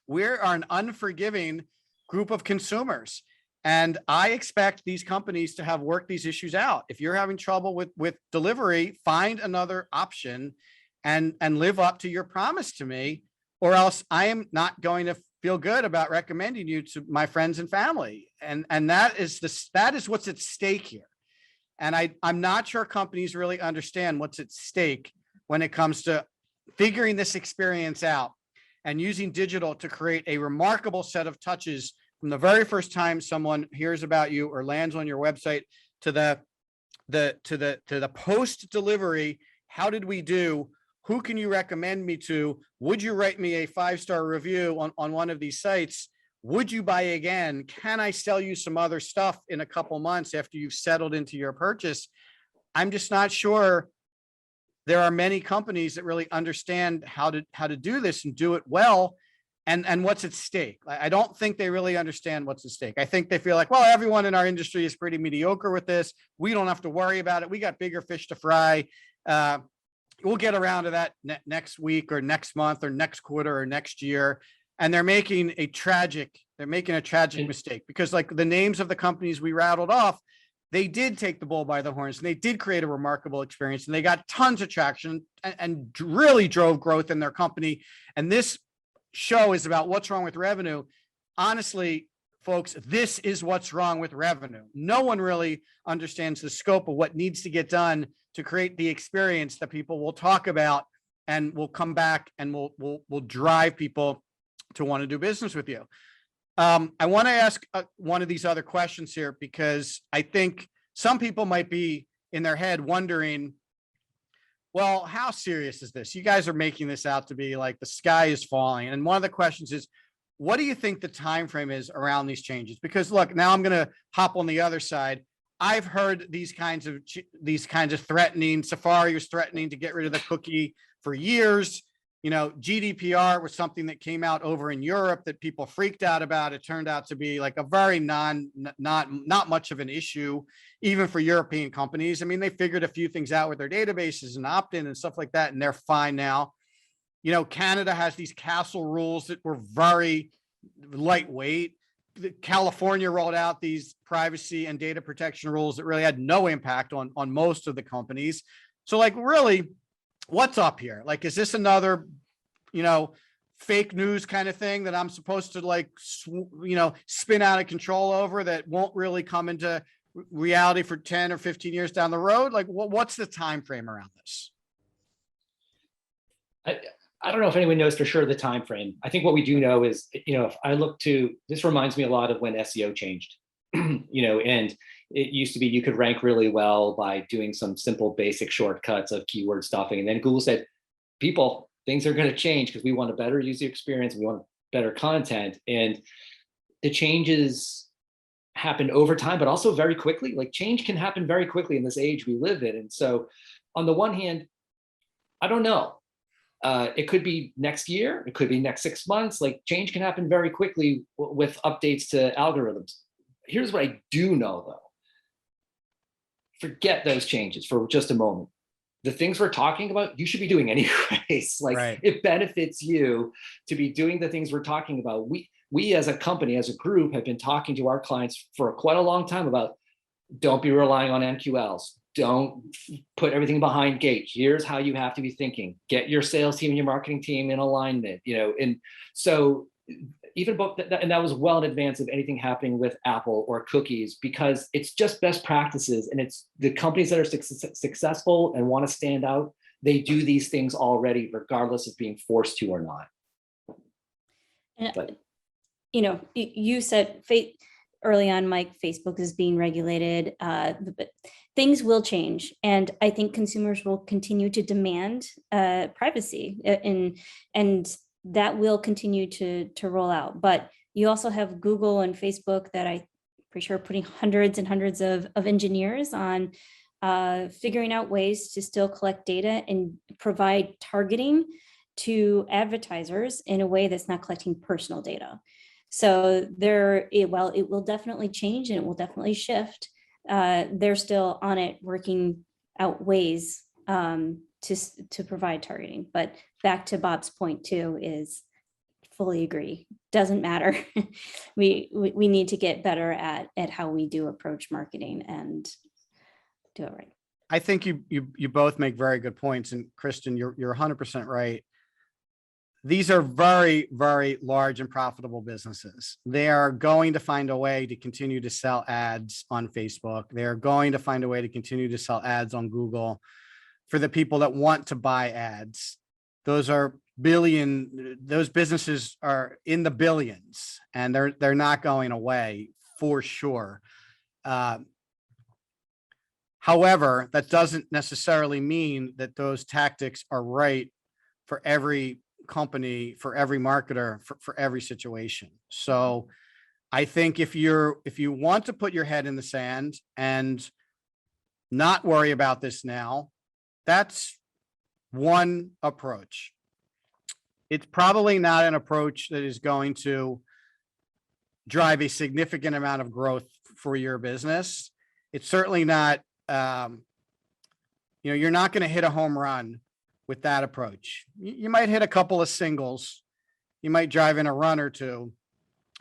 Speaker 1: we are an unforgiving group of consumers. And I expect these companies to have worked these issues out. If you're having trouble with delivery, find another option and live up to your promise to me, or else I am not going to feel good about recommending you to my friends and family. And that is what's at stake here. And I'm not sure companies really understand what's at stake when it comes to figuring this experience out and using digital to create a remarkable set of touches from the very first time someone hears about you or lands on your website to the post delivery. How did we do? Who can you recommend me to? Would you write me a 5-star review on one of these sites? Would you buy again? Can I sell you some other stuff in a couple months after you've settled into your purchase? I'm just not sure there are many companies that really understand how to do this and do it well, and what's at stake. I don't think they really understand what's at stake. I think they feel like, well, everyone in our industry is pretty mediocre with this. We don't have to worry about it. We got bigger fish to fry. We'll get around to that next week or next month or next quarter or next year. And they're making a tragic mistake, because like the names of the companies we rattled off, they did take the bull by the horns and they did create a remarkable experience and they got tons of traction and really drove growth in their company. And this show is about what's wrong with revenue. Honestly, folks, this is what's wrong with revenue. No one really understands the scope of what needs to get done to create the experience that people will talk about and will come back and will drive people to want to do business with you. I want to ask one of these other questions here, because I think some people might be in their head wondering, well, how serious is this? You guys are making this out to be like the sky is falling. And one of the questions is, what do you think the time frame is around these changes? Because look, now I'm going to hop on the other side. I've heard these kinds of threatening. Safari was threatening to get rid of the cookie for years. GDPR was something that came out over in Europe that people freaked out about. It turned out to be like a very not much of an issue, even for European companies. I mean, they figured a few things out with their databases and opt-in and stuff like that, and they're fine now. Canada has these castle rules that were very lightweight. California rolled out these privacy and data protection rules that really had no impact on most of the companies. So like, really, what's up here? Like, is this another, fake news kind of thing that I'm supposed to like, spin out of control over that won't really come into reality for 10 or 15 years down the road? Like, what's the time frame around this?
Speaker 3: I don't know if anyone knows for sure the time frame. I think what we do know is, if I look to, this reminds me a lot of when SEO changed, and it used to be you could rank really well by doing some simple basic shortcuts of keyword stuffing. And then Google said, people, things are going to change because we want a better user experience. We want better content. And the changes happen over time, but also very quickly. Like change can happen very quickly in this age we live in. And so on the one hand, I don't know. It could be next year. It could be next 6 months. Like change can happen very quickly with updates to algorithms. Here's what I do know though. Forget those changes for just a moment. The things we're talking about, you should be doing anyways. Like
Speaker 1: Right.
Speaker 3: it benefits you to be doing the things we're talking about. We as a company, as a group, have been talking to our clients for quite a long time about don't be relying on MQLs. Don't put everything behind gate. Here's how you have to be thinking. Get your sales team and your marketing team in alignment, and so even and that was well in advance of anything happening with Apple or cookies, because it's just best practices. And it's the companies that are successful and want to stand out. They do these things already, regardless of being forced to or not.
Speaker 2: And,
Speaker 3: But
Speaker 2: you said early on, Mike, Facebook is being regulated, but things will change. And I think consumers will continue to demand privacy, and that will continue to roll out. But you also have Google and Facebook that I'm pretty sure are putting hundreds and hundreds of engineers on figuring out ways to still collect data and provide targeting to advertisers in a way that's not collecting personal data. So it will definitely change and it will definitely shift. They're still on it, working out ways to provide targeting. But back to Bob's point too, is fully agree. Doesn't matter. we need to get better at how we do approach marketing and do it right.
Speaker 1: I think you both make very good points, and Kristen, you're 100% right. These are very, very large and profitable businesses. They are going to find a way to continue to sell ads on Facebook. They are going to find a way to continue to sell ads on Google for the people that want to buy ads. Those businesses are in the billions, and they're not going away for sure. However, that doesn't necessarily mean that those tactics are right for every company, for every marketer, for every situation. So I think if you want to put your head in the sand and not worry about this now, that's one approach. It's probably not an approach that is going to drive a significant amount of growth for your business. It's certainly not, you're not going to hit a home run with that approach. You might hit a couple of singles, you might drive in a run or two,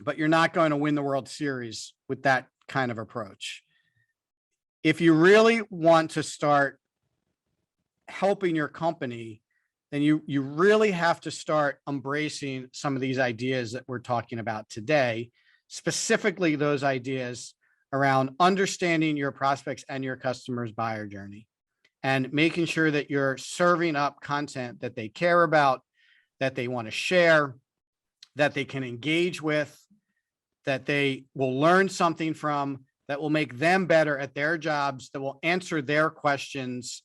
Speaker 1: but you're not going to win the World Series with that kind of approach. If you really want to start helping your company, then you really have to start embracing some of these ideas that we're talking about today, specifically those ideas around understanding your prospects and your customers' buyer journey, and making sure that you're serving up content that they care about, that they want to share, that they can engage with, that they will learn something from, that will make them better at their jobs, that will answer their questions.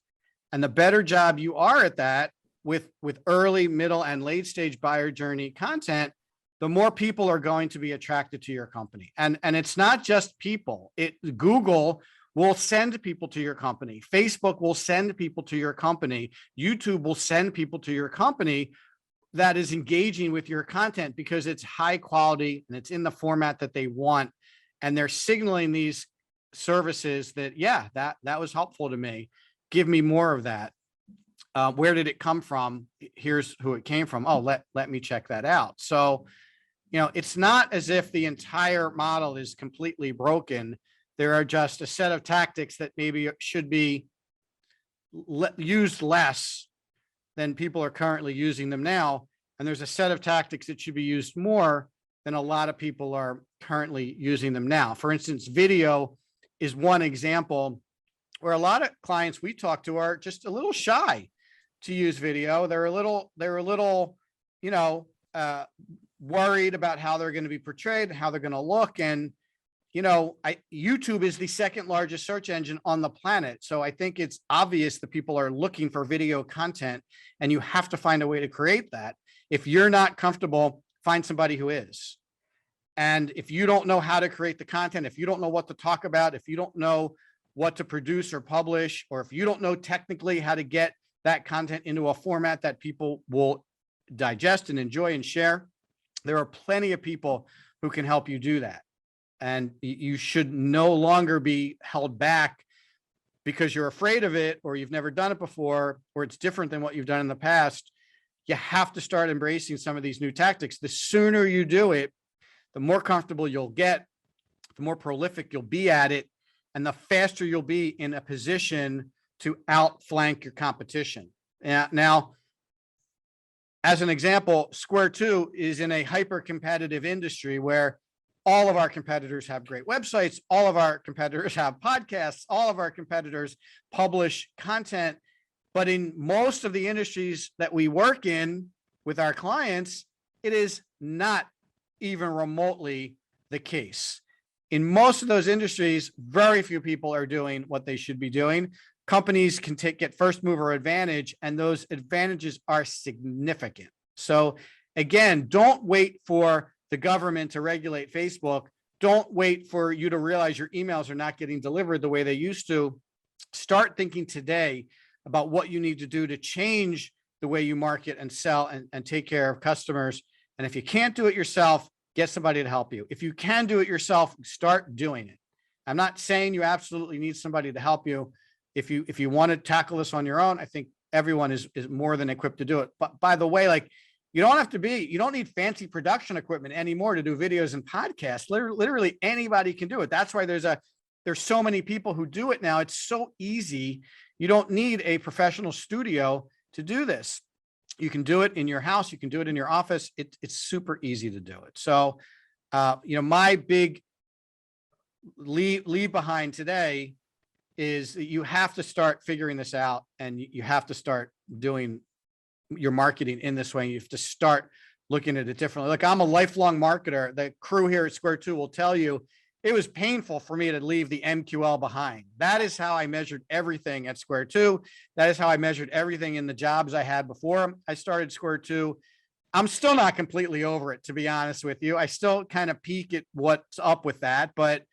Speaker 1: And the better job you are at that with early, middle, and late stage buyer journey content, the more people are going to be attracted to your company. And it's not just people. Google will send people to your company. Facebook will send people to your company. YouTube will send people to your company that is engaging with your content because it's high quality and it's in the format that they want. And they're signaling these services that, yeah, that was helpful to me. Give me more of that. Where did it come from? Here's who it came from. Oh, let me check that out. So, it's not as if the entire model is completely broken. There are just a set of tactics that maybe should be used less than people are currently using them now. And there's a set of tactics that should be used more than a lot of people are currently using them now. For instance, video is one example where a lot of clients we talk to are just a little shy to use video. They're a little, you know, worried about how they're going to be portrayed, how they're going to look. And, you know, YouTube is the second largest search engine on the planet. So I think it's obvious that people are looking for video content, and you have to find a way to create that. If you're not comfortable, find somebody who is. And if you don't know how to create the content, if you don't know what to talk about, if you don't know what to produce or publish, or if you don't know technically how to get that content into a format that people will digest and enjoy and share, there are plenty of people who can help you do that. And you should no longer be held back because you're afraid of it, or you've never done it before, or it's different than what you've done in the past. You have to start embracing some of these new tactics. The sooner you do it, the more comfortable you'll get, the more prolific you'll be at it, and the faster you'll be in a position to outflank your competition. Now, as an example, Square 2 is in a hyper-competitive industry where all of our competitors have great websites, all of our competitors have podcasts, all of our competitors publish content. But in most of the industries that we work in with our clients, it is not even remotely the case. In most of those industries, very few people are doing what they should be doing. Companies can get first mover advantage, and those advantages are significant. So again, don't wait for the government to regulate Facebook. Don't wait for you to realize your emails are not getting delivered the way they used to. Start thinking today about what you need to do to change the way you market and sell and take care of customers. And if you can't do it yourself, get somebody to help you. If you can do it yourself, start doing it. I'm not saying you absolutely need somebody to help you. If you want to tackle this on your own, I think everyone is more than equipped to do it. But by the way, like, you don't need fancy production equipment anymore to do videos and podcasts. Literally anybody can do it. That's why there's so many people who do it now. It's so easy. You don't need a professional studio to do this. You can do it in your house. You can do it in your office. It's super easy to do it. So, you know, my big leave behind today is that you have to start figuring this out, and you have to start doing your marketing in this way. You have to start looking at it differently. Like, I'm a lifelong marketer. The crew here at Square 2 will tell you it was painful for me to leave the MQL behind. That is how I measured everything at Square 2. That is how I measured everything in the jobs I had before I started Square 2. I'm still not completely over it, to be honest with you. I still kind of peek at what's up with that, but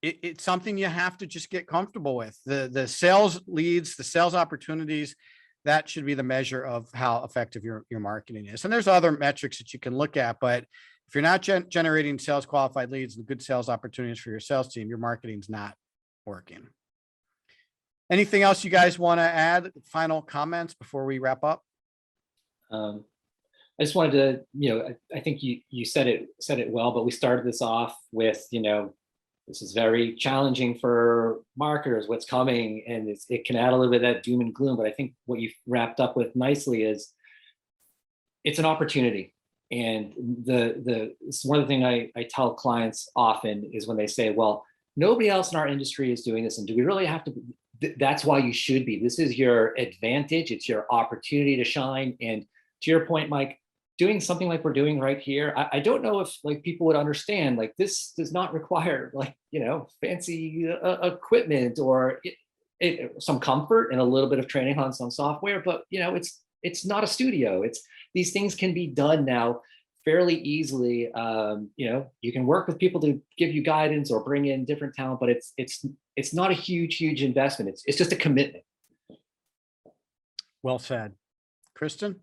Speaker 1: it's something you have to just get comfortable with. The sales leads, the sales opportunities, that should be the measure of how effective your marketing is. And there's other metrics that you can look at, but if you're not generating sales qualified leads and good sales opportunities for your sales team, your marketing's not working. Anything else you guys want to add? Final comments before we wrap up?
Speaker 3: I just wanted to, you know, I think you said it well, but we started this off with, you know, this is very challenging for marketers, what's coming, and it can add a little bit of that doom and gloom. But I think what you've wrapped up with nicely is it's an opportunity. And one of the things I tell clients often is when they say, well, nobody else in our industry is doing this, and do we really have to? That's why you should be. This is your advantage. It's your opportunity to shine. And to your point, Mike, doing something like we're doing right here, I don't know if like people would understand, like, this does not require, like, you know, fancy equipment or some comfort and a little bit of training on some software, but, you know, it's not a studio. These things can be done now fairly easily. You know, you can work with people to give you guidance or bring in different talent, but it's not a huge investment. It's just a commitment.
Speaker 1: Well said. Kristen?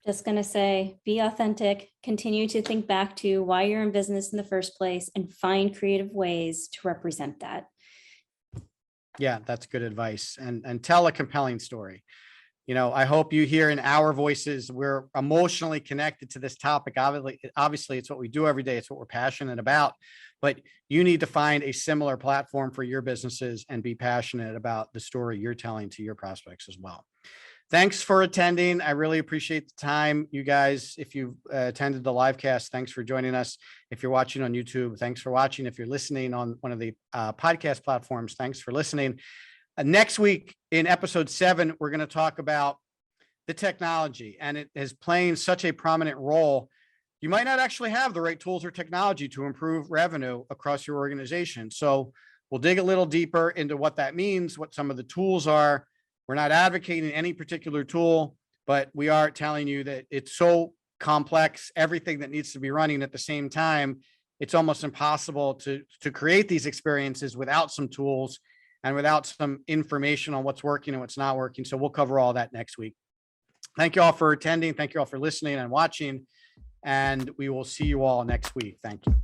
Speaker 2: Just going to say, be authentic, continue to think back to why you're in business in the first place, and find creative ways to represent that.
Speaker 1: Yeah, that's good advice. And tell a compelling story. You know, I hope you hear in our voices, we're emotionally connected to this topic. Obviously, it's what we do every day. It's what we're passionate about. But you need to find a similar platform for your businesses and be passionate about the story you're telling to your prospects as well. Thanks for attending. I really appreciate the time, you guys. If you attended the live cast, thanks for joining us. If you're watching on YouTube, thanks for watching. If you're listening on one of the podcast platforms, thanks for listening. Next week in episode 7, we're going to talk about the technology, and it is playing such a prominent role. You might not actually have the right tools or technology to improve revenue across your organization. So we'll dig a little deeper into what that means, what some of the tools are. We're not advocating any particular tool, but we are telling you that it's so complex, everything that needs to be running at the same time. It's almost impossible to create these experiences without some tools and without some information on what's working and what's not working. So we'll cover all that next week. Thank you all for attending. Thank you all for listening and watching. And we will see you all next week. Thank you.